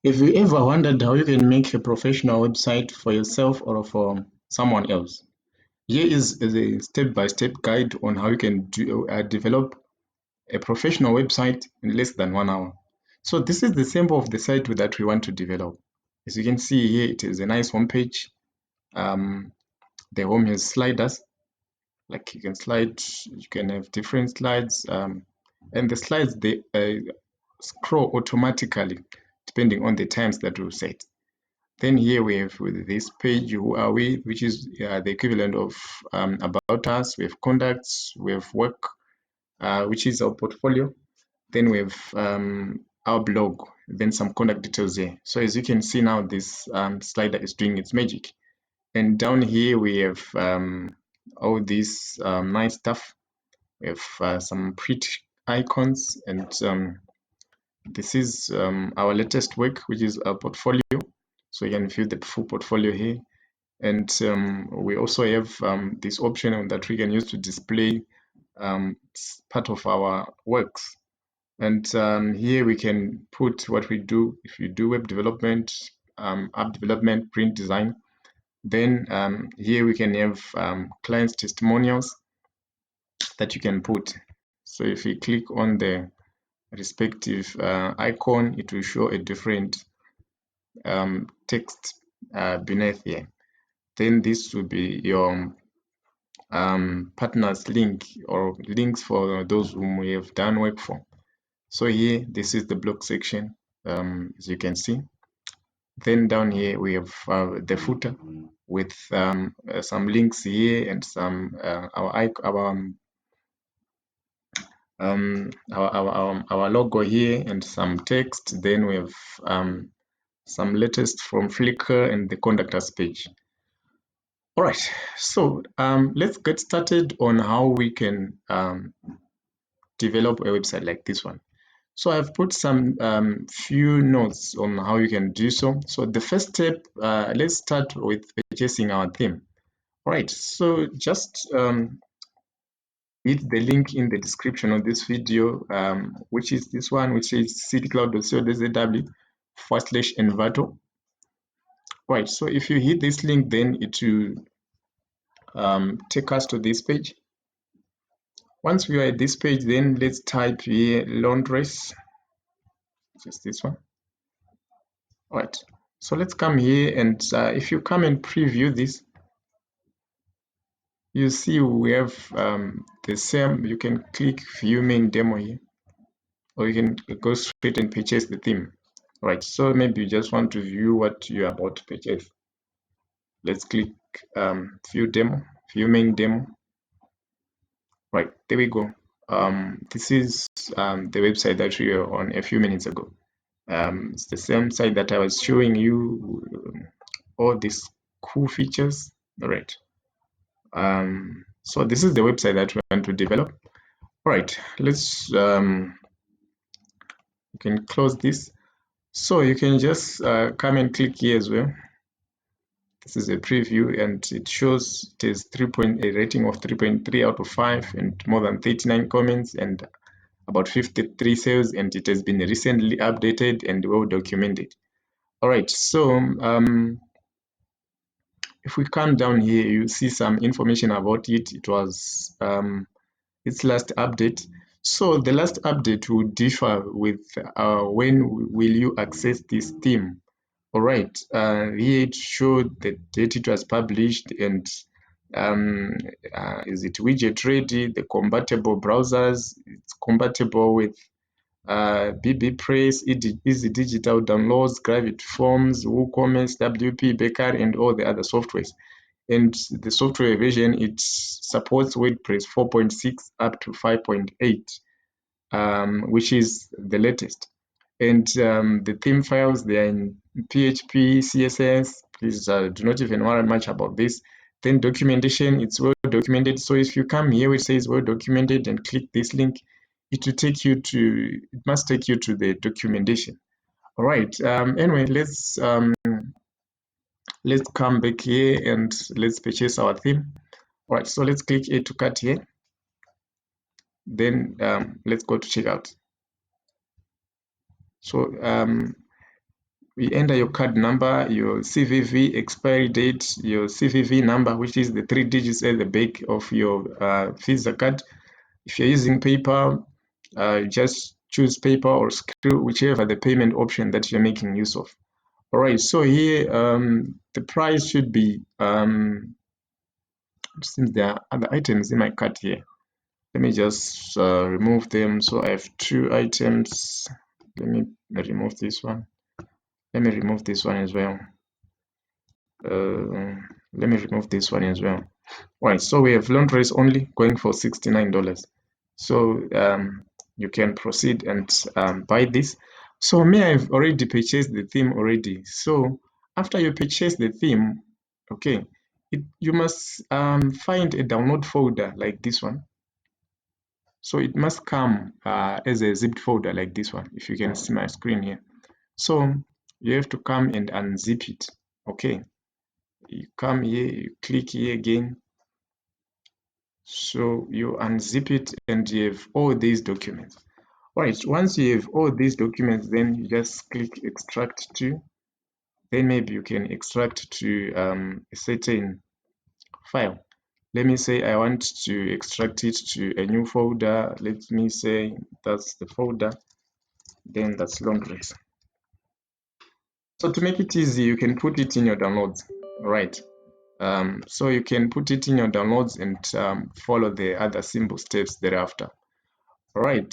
If you ever wondered how you can make a professional website for yourself or for someone else, here is a step-by-step guide on how you can develop a professional website in less than 1 hour. So this is the sample of the site that we want to develop. As you can see here, it is a nice home page. The home has sliders, like you can slide, you can have different slides, and the slides, they scroll automatically depending on the times that we set. Then here we have with this page, who are we, which is the equivalent of about us. We have contacts, we have work, which is our portfolio. Then we have our blog, then some contact details here. So as you can see now, this slider is doing its magic. And down here we have all this nice stuff. We have some pretty icons, and this is our latest work, which is our portfolio. So you can view the full portfolio here. And we also have this option that we can use to display part of our works. And here we can put what we do. If you do web development, app development, print design, then here we can have clients' testimonials that you can put. So if you click on the respective icon, it will show a different text beneath here. Then this will be your partners link, or links for those whom we have done work for. So here, this is the blog section, as you can see. Then down here we have the footer with some links here and some our logo here and some text. Then we have some latest from Flickr and the contact us page. All right, so let's get started on how we can develop a website like this one. So I've put some few notes on how you can do so. So the first step, let's start with purchasing our theme. All right, so just hit the link in the description of this video, which is this one, which is citycloud.co.za/envato. Right, so if you hit this link, then it will take us to this page. Once we are at this page, then let's type here Londress, just this one. All right, so let's come here, and if you come and preview this, you see we have the same. You can click view main demo here, or you can go straight and purchase the theme. All right, so maybe you just want to view what you are about to purchase. Let's click view main demo. Right, there we go. This is the website that we were on a few minutes ago. It's the same site that I was showing you all these cool features. All right. So this is the website that we want to develop. All right, let's you can close this. So you can just come and click here as well. This is a preview, and it shows it is a rating of 3.3 out of 5 and more than 39 comments and about 53 sales, and it has been recently updated and well documented. All right, so if we come down here, you see some information about it. It was its last update. So the last update will differ with when will you access this theme. All right, here it showed the date it was published, and is it widget ready, the compatible browsers, it's compatible with BBPress, Easy Digital Downloads, Gravity Forms, WooCommerce, WP Bakery, and all the other softwares. And the software version, it supports WordPress 4.6 up to 5.8, which is the latest. And the theme files, they are in PHP, CSS. Please do not even worry much about this. Then documentation, it's well documented. So if you come here where it says well documented and click this link, it will take you to, it must take you to the documentation. All right, anyway, let's come back here and let's purchase our theme. All right, so let's click here to cut here. Then let's go to checkout. So You enter your card number, your CVV expiry date, your CVV number, which is the 3 digits at the back of your Visa card. If you're using PayPal, just choose PayPal or Skrill, whichever the payment option that you're making use of. All right, so here the price should be, since there are other items in my cart here, let me just remove them. So I have 2 items. Let me remove this one. Let me remove this one as well. Let me remove this one as well. All right, so we have Londress only going for $69. So you can proceed and buy this. So me, I've already purchased the theme already. So after you purchase the theme, okay, you must find a download folder like this one. So it must come as a zipped folder like this one, if you can see my screen here. So you have to come and unzip it. Okay, you come here, you click here again. So you unzip it and you have all these documents. All right, once you have all these documents, then you just click extract to. Then maybe you can extract to a certain file. Let me say I want to extract it to a new folder. Let me say that's the folder, then that's Londress. So to make it easy, you can put it in your downloads, right? So you can put it in your downloads and follow the other simple steps thereafter. All right.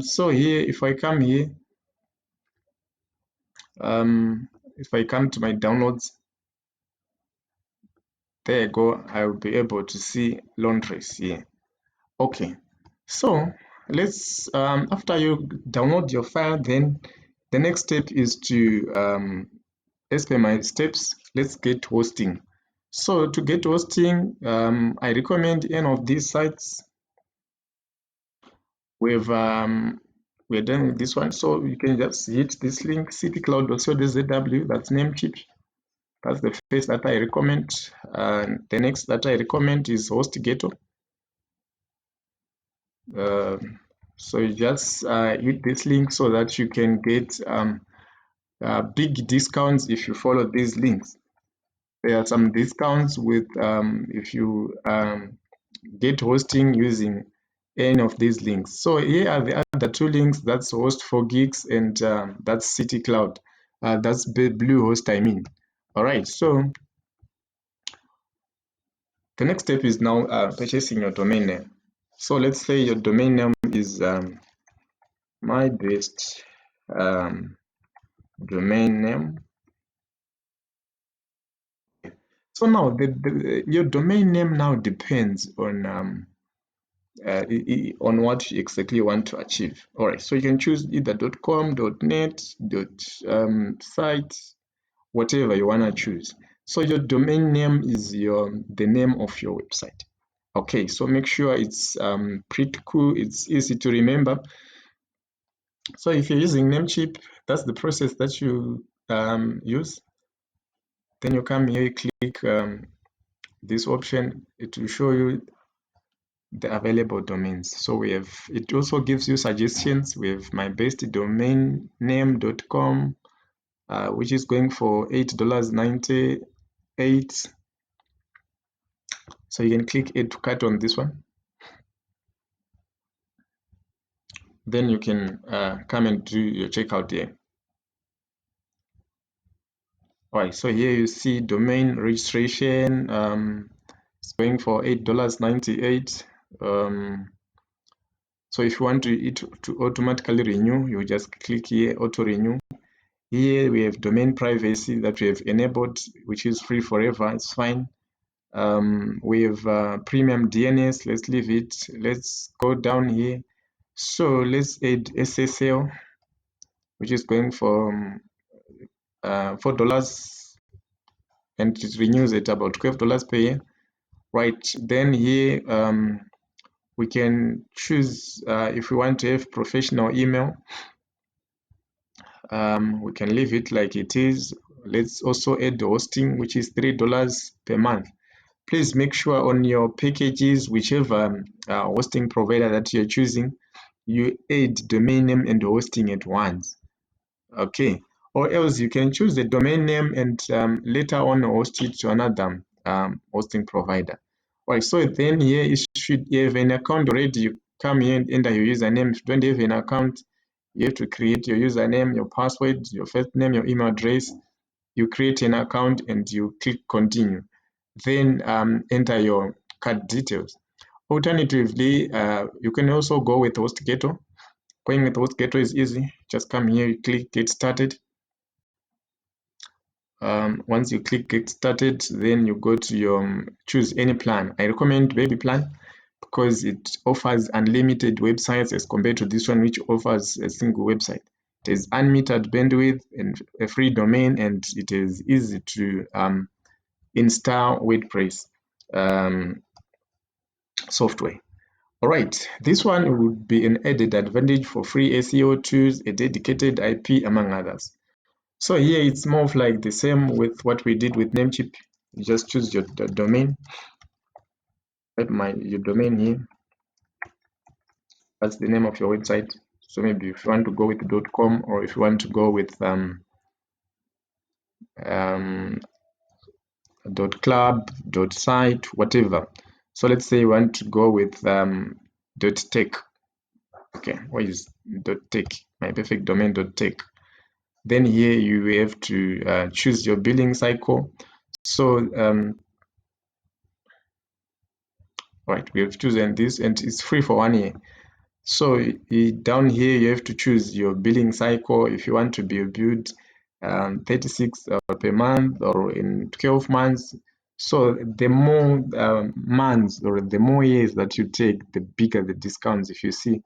So here, if I come here, if I come to my downloads, there you go. I will be able to see Londress here. Okay. So let's after you download your file, then the next step is to as per my steps, let's get hosting. So to get hosting, I recommend any of these sites. We're done with this one, so you can just hit this link, citycloud.co.zw. That's Namecheap. That's the first that I recommend. The next that I recommend is HostGator. So you just hit this link so that you can get big discounts if you follow these links. There are some discounts with if you get hosting using any of these links. So here are the other 2 links. That's Host4Geeks and that's City Cloud. That's BlueHost, I mean. All right. So the next step is now purchasing your domain name. So let's say your domain name is my best domain name. So now your domain name now depends on what you exactly want to achieve. All right, so you can choose either .com, .net, .site, whatever you want to choose. So your domain name is the name of your website. Okay, so make sure it's pretty cool, it's easy to remember. So if you're using Namecheap, that's the process that you use. Then you come here, you click this option, it will show you the available domains. So we have, it also gives you suggestions. We have mybestdomainname.com, which is going for $8.98. So you can click add to cart on this one. Then you can come and do your checkout here. All right, so here you see domain registration. It's going for $8.98. So if you want it to automatically renew, you just click here, auto renew. Here we have domain privacy that we have enabled, which is free forever. It's fine. We have premium DNS. Let's leave it. Let's go down here. So let's add SSL, which is going for $4, and it renews at about $12 per year. Right. Then here we can choose if we want to have professional email. We can leave it like it is. Let's also add the hosting, which is $3 per month. Please make sure on your packages, whichever hosting provider that you're choosing, you add domain name and hosting at once. Okay. or else you can choose the domain name and later on host it to another hosting provider. All right, so then here you should have an account already. You come here and enter your username. If you don't have an account, you have to create your username, your password, your first name, your email address. You create an account and you click continue. Then enter your card details. Alternatively, you can also go with HostGator. Going with HostGator is easy. Just come here, you click get started. Once you click get started, then you go to your choose any plan. I recommend baby plan because it offers unlimited websites as compared to this one, which offers a single website. It is unmetered bandwidth and a free domain, and it is easy to install WordPress software. All right, this one would be an added advantage for free SEO tools, a dedicated IP, among others. So here it's more of like the same with what we did with Namecheap. You just choose your domain, your domain here. That's the name of your website. So maybe if you want to go with .com, or if you want to go with .club, .site, whatever. So let's say you want to go with .tech. Okay, what is .tech? My perfect domain .tech. Then here you have to choose your billing cycle. So right, we have chosen this, and it's free for 1 year. So down here you have to choose your billing cycle. If you want to be billed 36 per month or in 12 months. So the more months or the more years that you take, the bigger the discounts. If you see,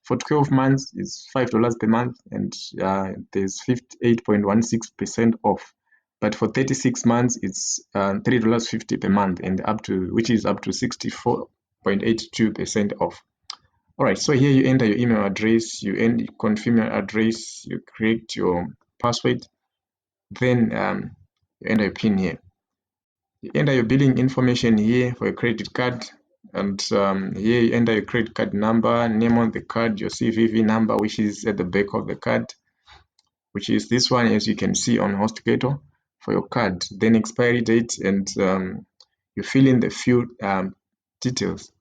for 12 months it's $5 per month, and there's 58.16% off. But for 36 months it's $3.50 per month, and which is up to 64.82% off. All right, so here you enter your email address, you confirm your address, you create your password, then you enter your PIN here. You enter your billing information here for your credit card, and here you enter your credit card number, name on the card, your CVV number, which is at the back of the card, which is this one, as you can see on HostGator for your card, then expiry date, and you fill in the few details.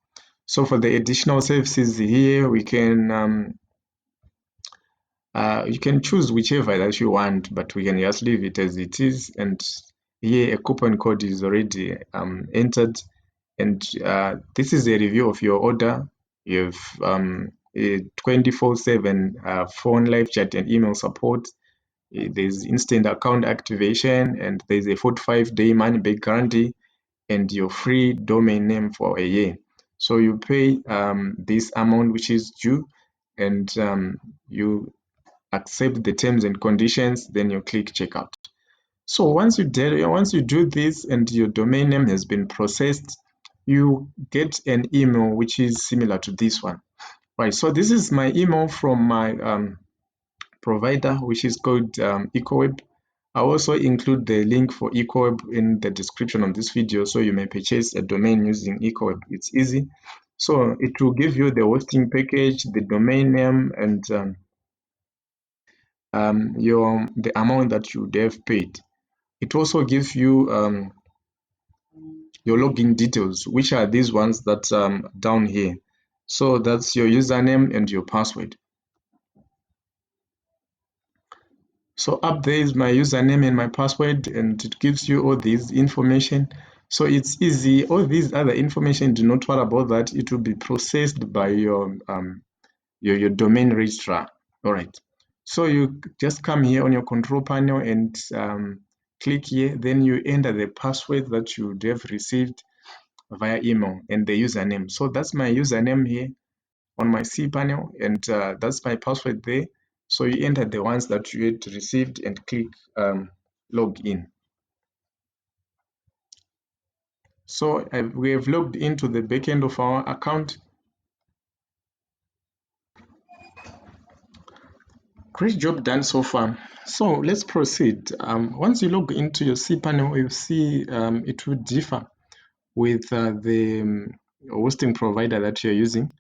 So for the additional services here, we can you can choose whichever that you want, but we can just leave it as it is. And here a coupon code is already entered, and this is a review of your order. You have a 24/7 phone, live chat, and email support. There's instant account activation, and there's a 45-day money back guarantee, and your free domain name for a year. So you pay this amount which is due, and you accept the terms and conditions, then you click checkout. So once you do this and your domain name has been processed, you get an email which is similar to this one. Right, so this is my email from my provider, which is called EcoWeb. I also include the link for EcoWeb in the description of this video, so you may purchase a domain using EcoWeb. It's easy. So it will give you the hosting package, the domain name, and the amount that you would have paid. It also gives you your login details, which are these ones that down here. So that's your username and your password. So up there is my username and my password, and it gives you all this information. So it's easy. All these other information, do not worry about that. It will be processed by your domain registrar. All right. So you just come here on your control panel and click here. Then you enter the password that you would have received via email and the username. So that's my username here on my cPanel, and that's my password there. So you enter the ones that you had received and click log in. So we have logged into the backend of our account. Great job done so far. So let's proceed. Once you log into your cPanel, you see it will differ with the hosting provider that you're using.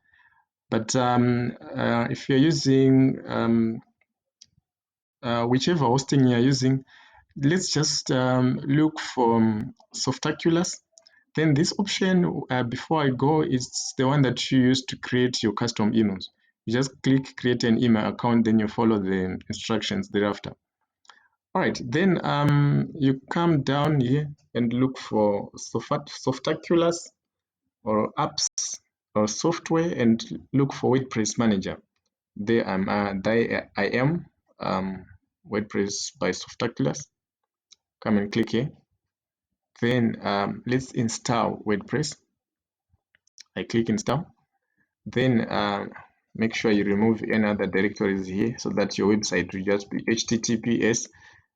But if you're using whichever hosting you're using. Let's just look for Softaculous. Then this option, before I go, is the one that you use to create your custom emails. You just click create an email account, then you follow the instructions thereafter. All right, then you come down here and look for Softaculous or apps or software and look for WordPress Manager. There I am, WordPress by Softaculous. Come and click here. Then let's install WordPress. I click install. Then make sure you remove any other directories here so that your website will just be HTTPS,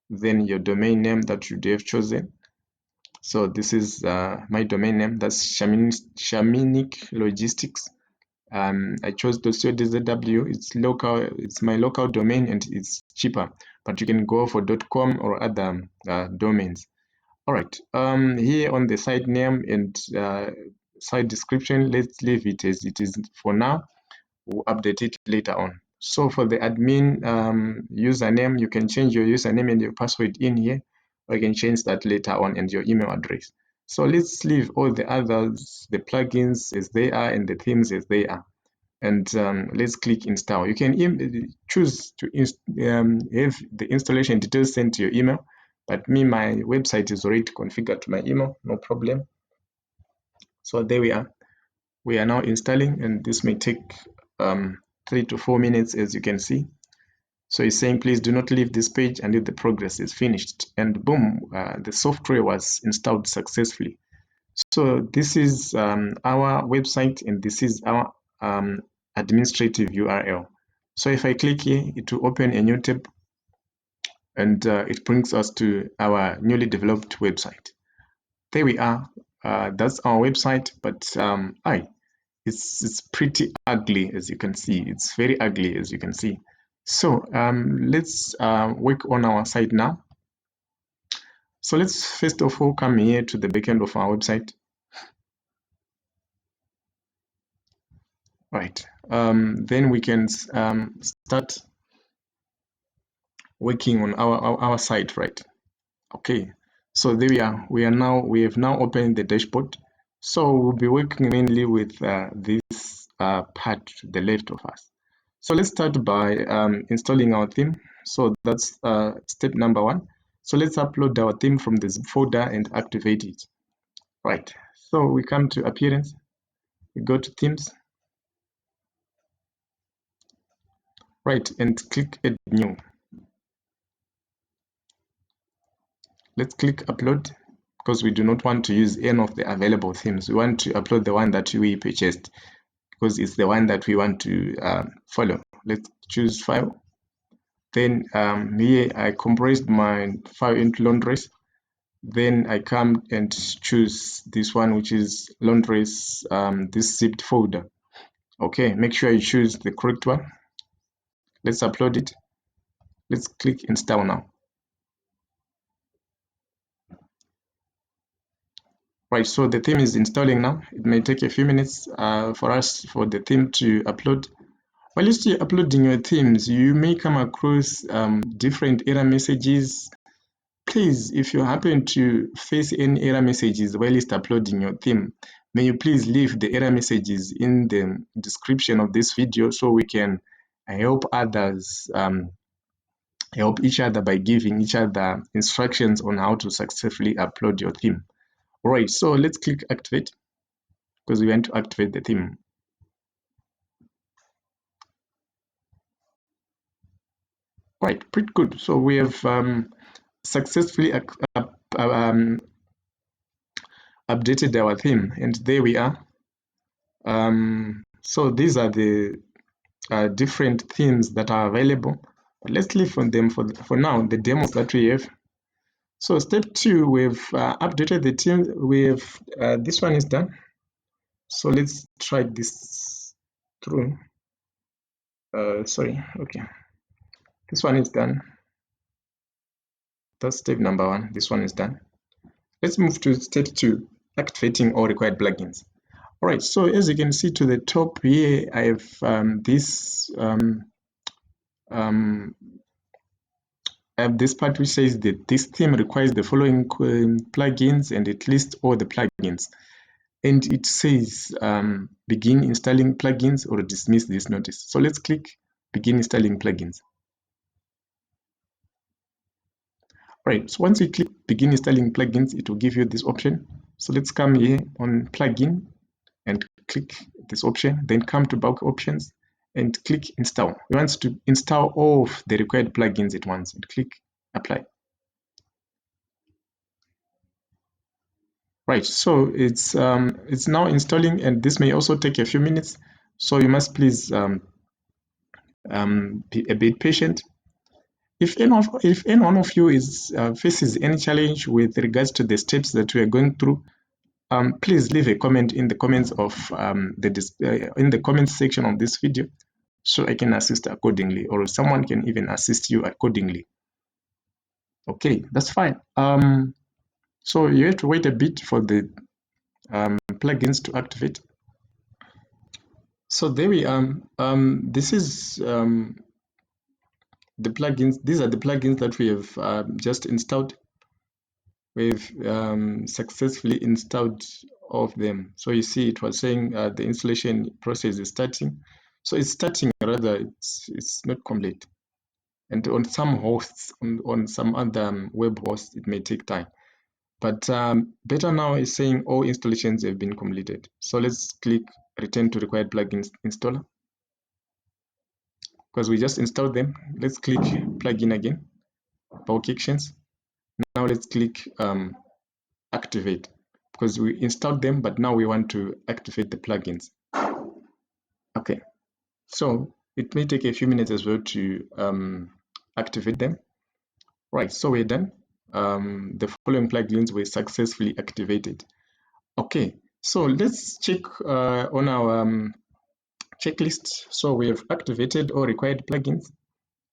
then your domain name that you have chosen. So this is my domain name, that's Shaminic Logistics. I chose .co.zw. It's local, it's my local domain and it's cheaper, but you can go for .com or other domains. All right, here on the site name and site description, let's leave it as it is for now. We'll update it later on. So for the admin username, you can change your username and your password in here, or you can change that later on, and your email address. So let's leave all the others, the plugins as they are and the themes as they are. And let's click install. You can choose to have the installation details sent to your email, but my website is already configured to my email, no problem. So there we are. We are now installing, and this may take 3 to 4 minutes, as you can see. So it's saying, please do not leave this page until the progress is finished. And boom, the software was installed successfully. So this is our website, and this is our administrative URL. So if I click here, it will open a new tab, and it brings us to our newly developed website. There we are. That's our website, but it's pretty ugly, as you can see. It's very ugly, as you can see. So let's work on our site now. So let's first of all come here to the backend of our website. Right. Then we can start working on our site, right? Okay. So there we are. We have now opened the dashboard. So we'll be working mainly with this part to the left of us. So let's start by installing our theme. So that's step number 1. So let's upload our theme from this folder and activate it. Right. So we come to appearance. We go to themes. Right, and click add new. Let's click upload, because we do not want to use any of the available themes. We want to upload the one that we purchased, because it's the one that we want to follow. Let's choose file. Then here I compressed my file into Londress. Then I come and choose this one, which is Londress, this zipped folder. Okay, make sure you choose the correct one. Let's upload it. Let's click install now. Right, so the theme is installing now. It may take a few minutes for the theme to upload. While you're uploading your themes, you may come across different error messages. Please, if you happen to face any error messages while you're uploading your theme, may you please leave the error messages in the description of this video, so we can help others, help each other by giving each other instructions on how to successfully upload your theme. All right, so let's click activate, because we want to activate the theme. Right, pretty good. So we have successfully updated our theme, and there we are. So these are the different themes that are available. But let's leave on them for now, the demos that we have. So step 2, we've updated the theme. We have this one is done. So let's try this through. Sorry, okay. This one is done. That's step number 1. This one is done. Let's move to step 2, activating all required plugins. All right, so as you can see to the top here, I have this this part which says that this theme requires the following plugins, and it lists all the plugins. And it says begin installing plugins or dismiss this notice. So let's click begin installing plugins. Right, so once you click begin installing plugins, it will give you this option. So let's come here on plugin and click this option, then come to bulk options and click install. We want to install all of the required plugins at once and click apply. Right, so it's now installing, and this may also take a few minutes, so you must please be a bit patient. If any one of you is faces any challenge with regards to the steps that we are going through, please leave a comment in the comments of in the comments section of this video, so I can assist accordingly, or someone can even assist you accordingly. Okay, that's fine. So you have to wait a bit for the plugins to activate. So there we are. This is the plugins. These are the plugins that we have just installed. We've successfully installed all of them. So you see it was saying the installation process is starting. So it's starting, rather it's not complete. And on some hosts, on some other web hosts, it may take time. But better now is saying all installations have been completed. So let's click return to required plugins installer, because we just installed them. Let's click plugin again, bulk actions. Now let's click activate, because we installed them, but now we want to activate the plugins. Okay, so it may take a few minutes as well to activate them. Right, so we're done. The following plugins were successfully activated. Okay, so let's check on our checklist. So we have activated all required plugins.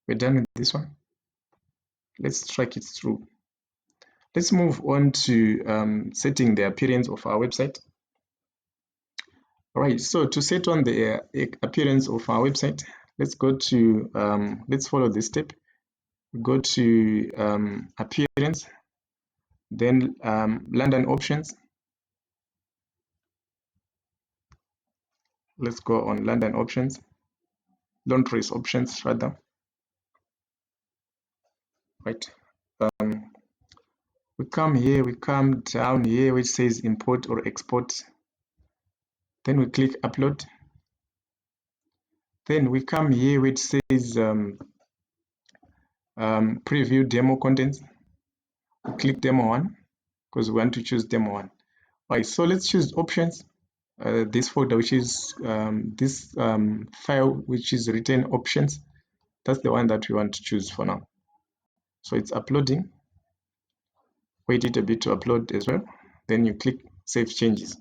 We're done with this one. Let's track it through. Let's move on to setting the appearance of our website. All right, so to set on the appearance of our website, let's go to, let's follow this step. Go to appearance, then London options. Let's go on London options, Londress options rather. Right. We come here, we come down here, which says import or export. Then we click upload. Then we come here, which says preview demo contents. We click demo 1 because we want to choose demo 1. Right, so let's choose options. This folder, which is this file, which is written options. That's the one that we want to choose for now. So it's uploading. Wait it a bit to upload as well. Then you click save changes.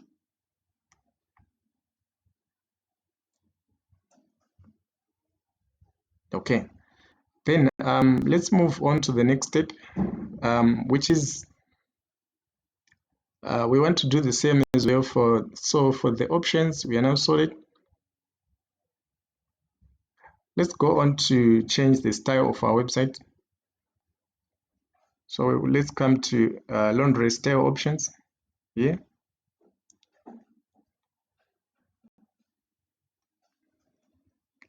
Okay. Then let's move on to the next step, which is we want to do the same as well for the options. We are now sorted. Let's go on to change the style of our website. So let's come to Londress style options here.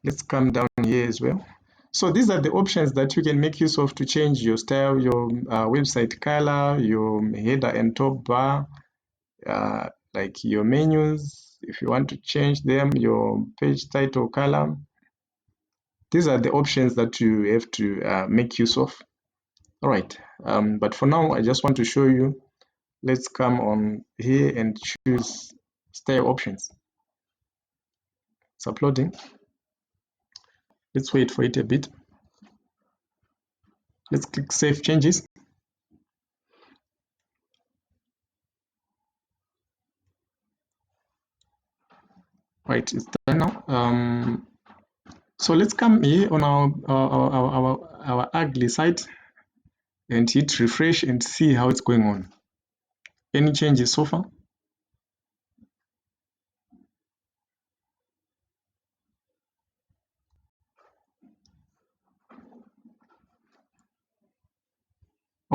Let's come down here as well. So these are the options that you can make use of to change your style, your website color, your header and top bar, like your menus, if you want to change them, your page title color. These are the options that you have to make use of. All right, but for now, I just want to show you. Let's come on here and choose style options. It's uploading. Let's wait for it a bit. Let's click save changes. Right, it's done now. So let's come here on our ugly site and hit refresh and see how it's going on. Any changes so far?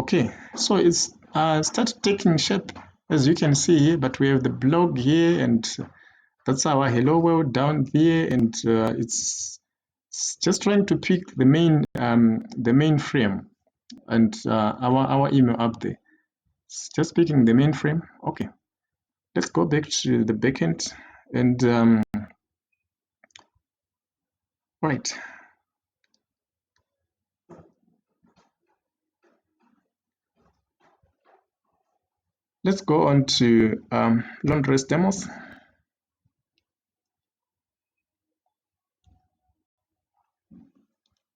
Okay, so it's started taking shape, as you can see here, but we have the blog here, and that's our hello world down here, and it's just trying to pick the main frame, and our email up there. It's just picking the main frame. Okay, let's go back to the backend, and right. Let's go on to Londress demos.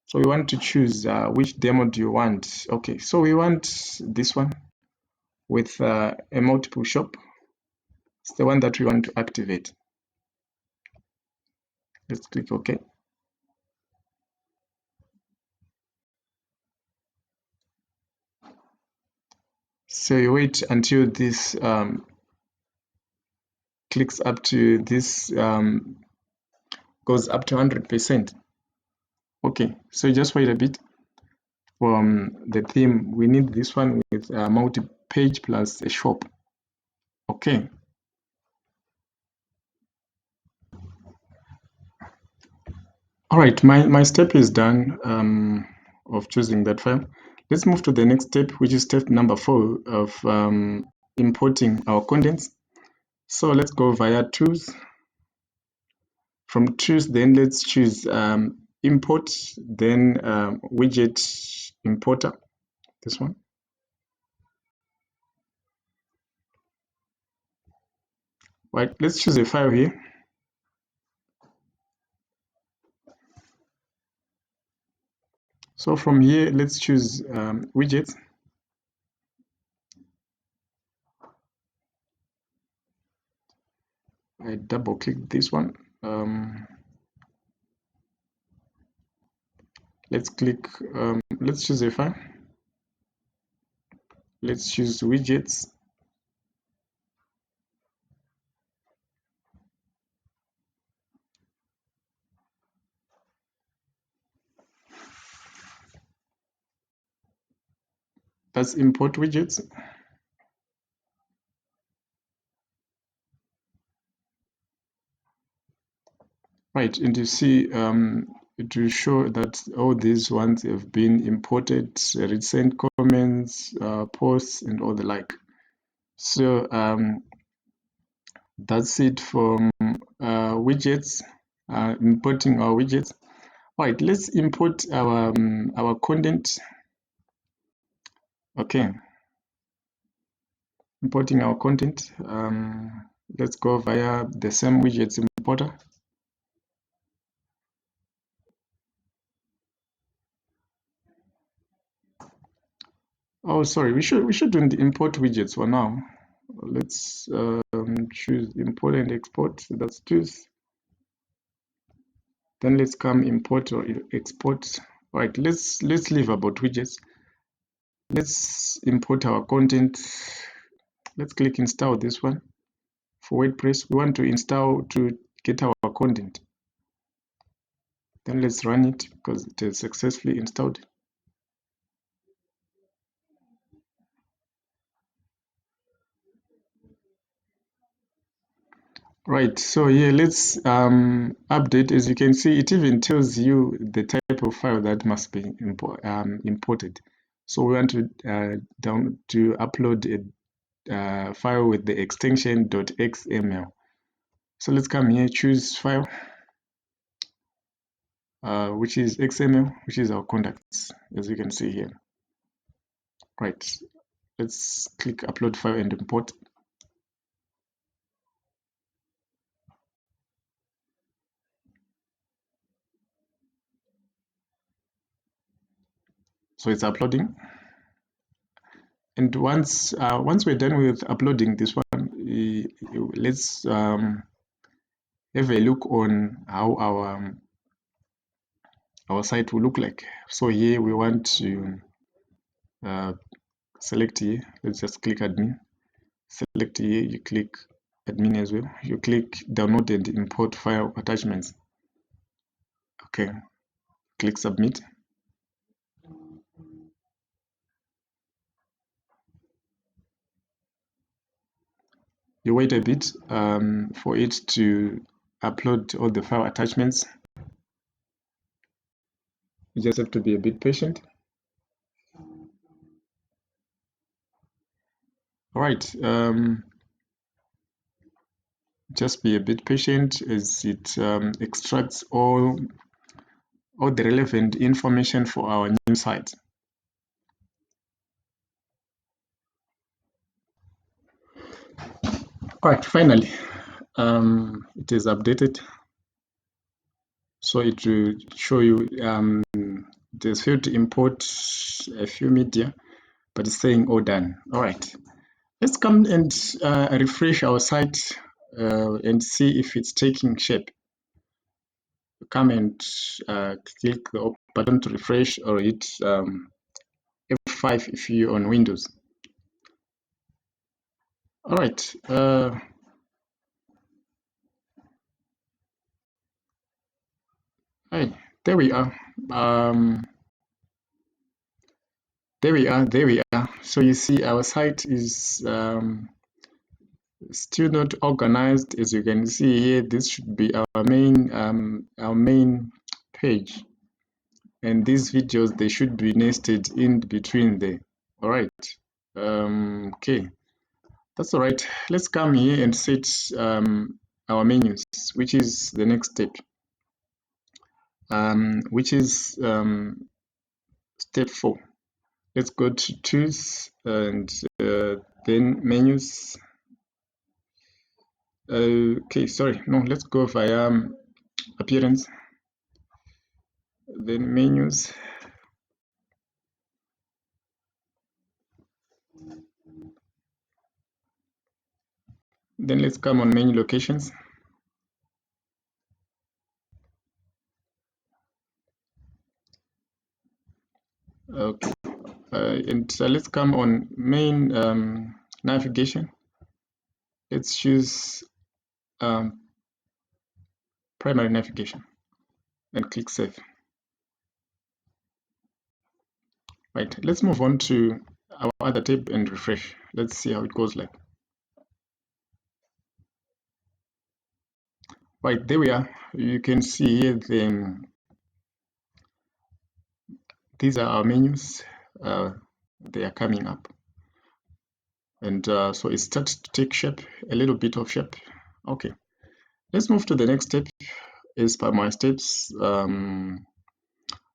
So we want to choose which demo do you want. Okay, so we want this one with a multiple shop. It's the one that we want to activate. Let's click OK. So you wait until this clicks up to this goes up to 100%. Okay, so just wait a bit. From the theme, we need this one with a multi-page plus a shop. Okay. All right, my step is done of choosing that file. Let's move to the next step, which is step number 4 of importing our contents. So let's go via tools. From tools, then let's choose import, then widget importer, this one. Right, let's choose a file here. So from here, let's choose widgets. I double click this one. Let's click, let's choose a file. Let's choose widgets. That's import widgets. Right, and you see it will show that all these ones have been imported, recent comments, posts, and all the like. So that's it from widgets, importing our widgets. All right, let's import our content. Okay, importing our content. Let's go via the same widgets importer. Oh, sorry, we shouldn't import widgets for now. Let's choose import and export. So that's choose. Then let's come import or export. All right, let's leave about widgets. Let's import our content. Let's click install this one. For WordPress, we want to install to get our content. Then let's run it because it is successfully installed. Right, so here let's update. As you can see, it even tells you the type of file that must be imported. So we want to upload a file with the extension .xml. So let's come here, choose file, which is XML, which is our contacts, as you can see here. Right, let's click upload file and import. So it's uploading. And once we're done with uploading this one, let's have a look on how our site will look like. So here we want to select here. Let's just click admin. Select here. You click admin as well. You click download and import file attachments. Okay. Click submit. You wait a bit for it to upload all the file attachments. You just have to be a bit patient. All right, just be a bit patient as it extracts all the relevant information for our new site. All right, finally, it is updated. So it will show you there's failed to import a few media, but it's saying all done. All right, let's come and refresh our site and see if it's taking shape. Come and click the button to refresh, or hit F5 if you're on Windows. All right. Hey, there we are. There we are. So you see our site is still not organized. As you can see here, this should be our main page. And these videos, they should be nested in between there. All right. Okay. That's all right. Let's come here and set our menus, which is the next step. Which is step 4. Let's go to tools and then menus. Okay, sorry, no, let's go via appearance, then menus. Then let's come on menu locations. Okay, and let's come on main navigation. Let's choose primary navigation and click save. Right, let's move on to our other tab and refresh. Let's see how it goes like. Right, there we are. You can see here these are our menus. They are coming up. And so it starts to take shape, a little bit of shape. Okay, let's move to the next step as per my steps.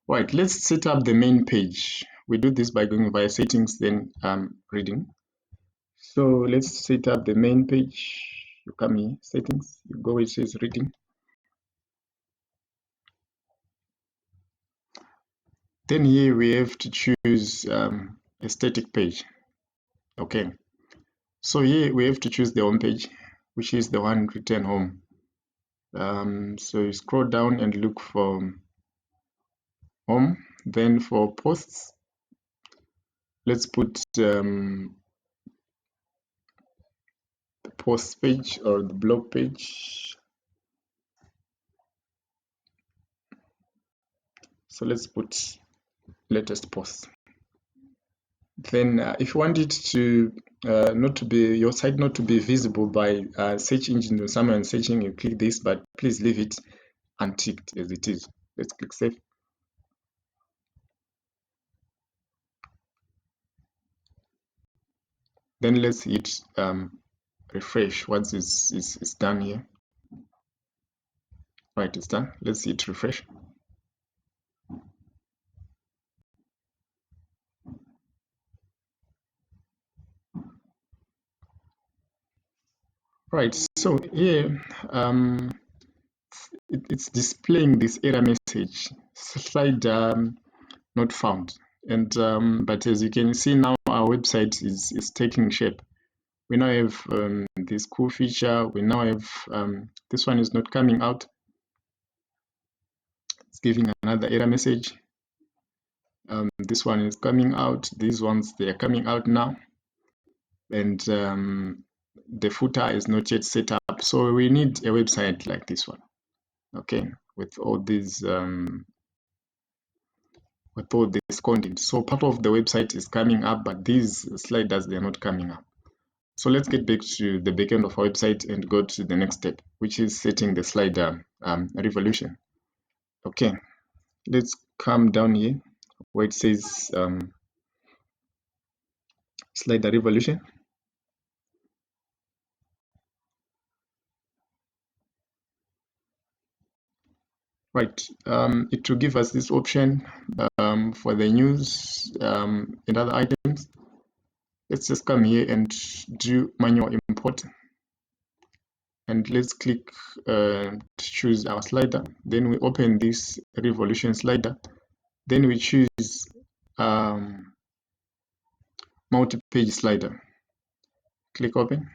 Right, let's set up the main page. We do this by going via settings, then reading. So let's set up the main page. You come here, settings, you go where it says reading. Then here we have to choose a static page. Okay, so here we have to choose the home page, which is the one return home. So you scroll down and look for home. Then for posts, let's put the post page or the blog page. So let's put latest post. Then if you want it to not to be your site not to be visible by search engine or someone searching, you click this, but please leave it unticked as it is. Let's click save. Then let's hit refresh once it's done here. Right, it's done. Let's hit refresh. Right, so here it's displaying this error message, slide not found. And but as you can see now, our website is taking shape. We now have this cool feature. We now have this one is not coming out. It's giving another error message. This one is coming out. These ones, they are coming out now. And the footer is not yet set up. So we need a website like this one. Okay, with all these content. So part of the website is coming up, but these sliders, they're not coming up. So let's get back to the backend of our website and go to the next step, which is setting the slider revolution. Okay, let's come down here where it says slider revolution. Right, it will give us this option for the news and other items. Let's just come here and do manual import. And let's click to choose our slider. Then we open this revolution slider. Then we choose multi-page slider. Click open.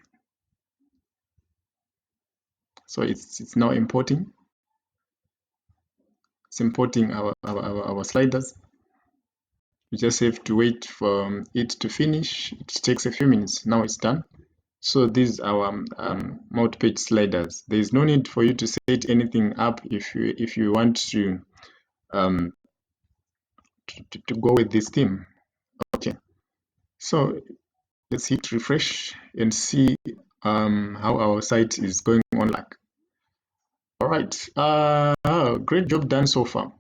So it's now importing. It's importing our sliders. We just have to wait for it to finish. It takes a few minutes. Now it's done. So these are our multi-page sliders. There is no need for you to set anything up if you want to go with this theme. Okay. So let's hit refresh and see how our site is going on like. All right. Great job done so far.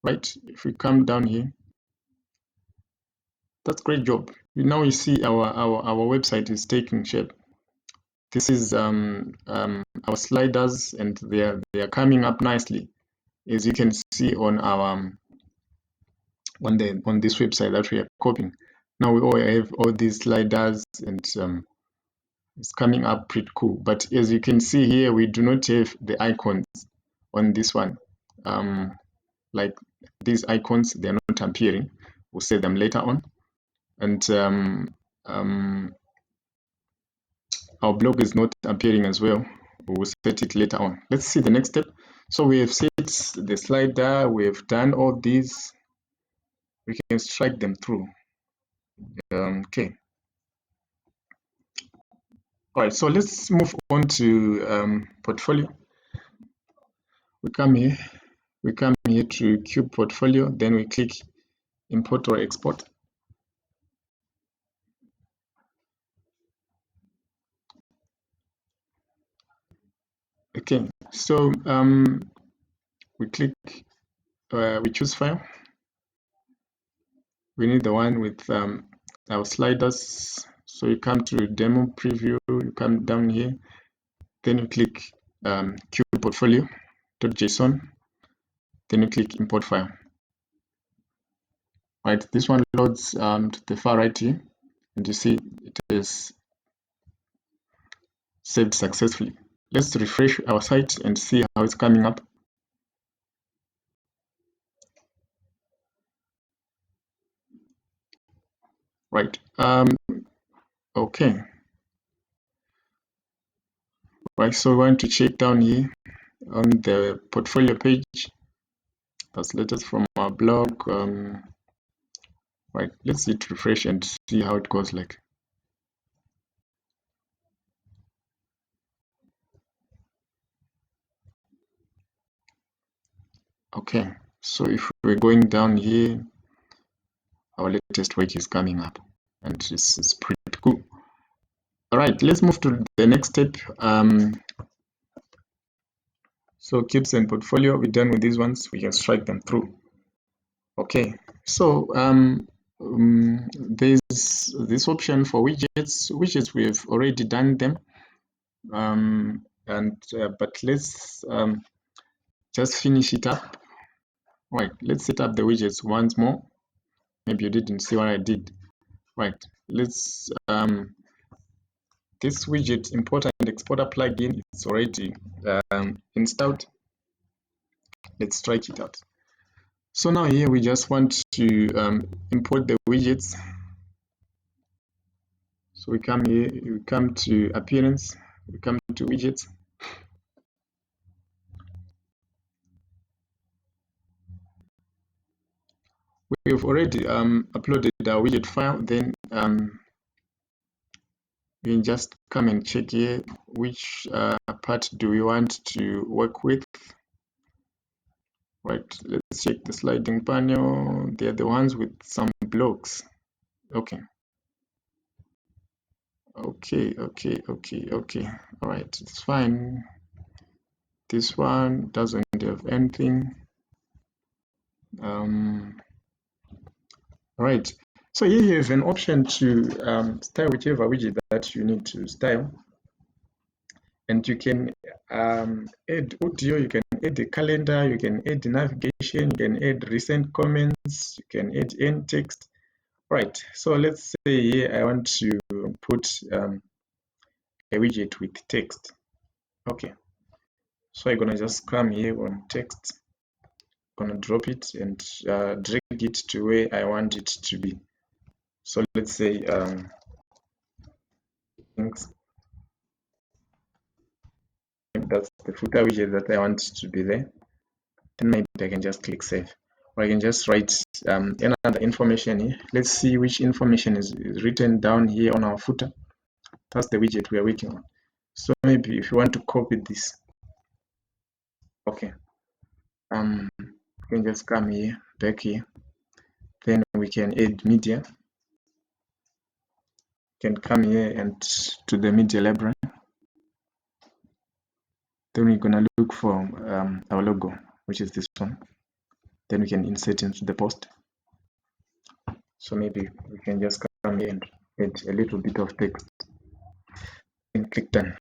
Right. If we come down here, that's great job. Now you see our website is taking shape. This is our sliders, and they are coming up nicely, as you can see on our on this website that we are copying. Now we all have all these sliders, and it's coming up pretty cool. But as you can see here, we do not have the icons on this one. Like these icons, they're not appearing. We'll set them later on. And our blog is not appearing as well. We'll set it later on. Let's see the next step. So we have set the slider, we have done all these. We can strike them through. Okay. All right, so let's move on to portfolio. We come here to Cube Portfolio, then we click import or export. Okay, so we click, we choose file. We need the one with our sliders. So you come to demo preview, you come down here, then you click Cube Portfolio.json, then you click import file. Right, this one loads to the far right here, and you see it is saved successfully. Let's refresh our site and see how it's coming up. Right. Okay. Right. So we want to check down here on the portfolio page. That's letters from our blog. Right. Let's hit refresh and see how it goes like. Okay. So if we're going down here, our latest work is coming up, and this is pretty cool. All right. Let's move to the next step. So cubes and portfolio, we're done with these ones. We can strike them through. Okay, so there's this option for widgets. Widgets, we've already done them, but let's just finish it up. Right, let's set up the widgets once more. Maybe you didn't see what I did. Right, let's this widget importer and exporter plugin is already installed. Let's strike it out. So now here we just want to import the widgets. So we come here, we come to appearance, we come to widgets. We've already uploaded our widget file. Then we can just come and check here which part do we want to work with. Right, let's check the sliding panel. They're the ones with some blocks. Okay. Okay. All right, it's fine. This one doesn't have anything. All right. So here you have an option to style whichever widget that you need to style, and you can add audio, you can add the calendar, you can add the navigation, you can add recent comments, you can add end text. Right. So let's say here I want to put a widget with text. Okay. So I'm gonna just come here on text, gonna drop it and drag it to where I want it to be. So let's say that's the footer widget that I want to be there. Then maybe I can just click save, or I can just write another information here. Let's see which information is written down here on our footer. That's the widget we are working on. So maybe if you want to copy this, okay, you can just come here, back here. Then we can add media. You can come here and to the media library. Then we're gonna look for our logo, which is this one. Then we can insert into the post. So maybe we can just come here and add a little bit of text and click done.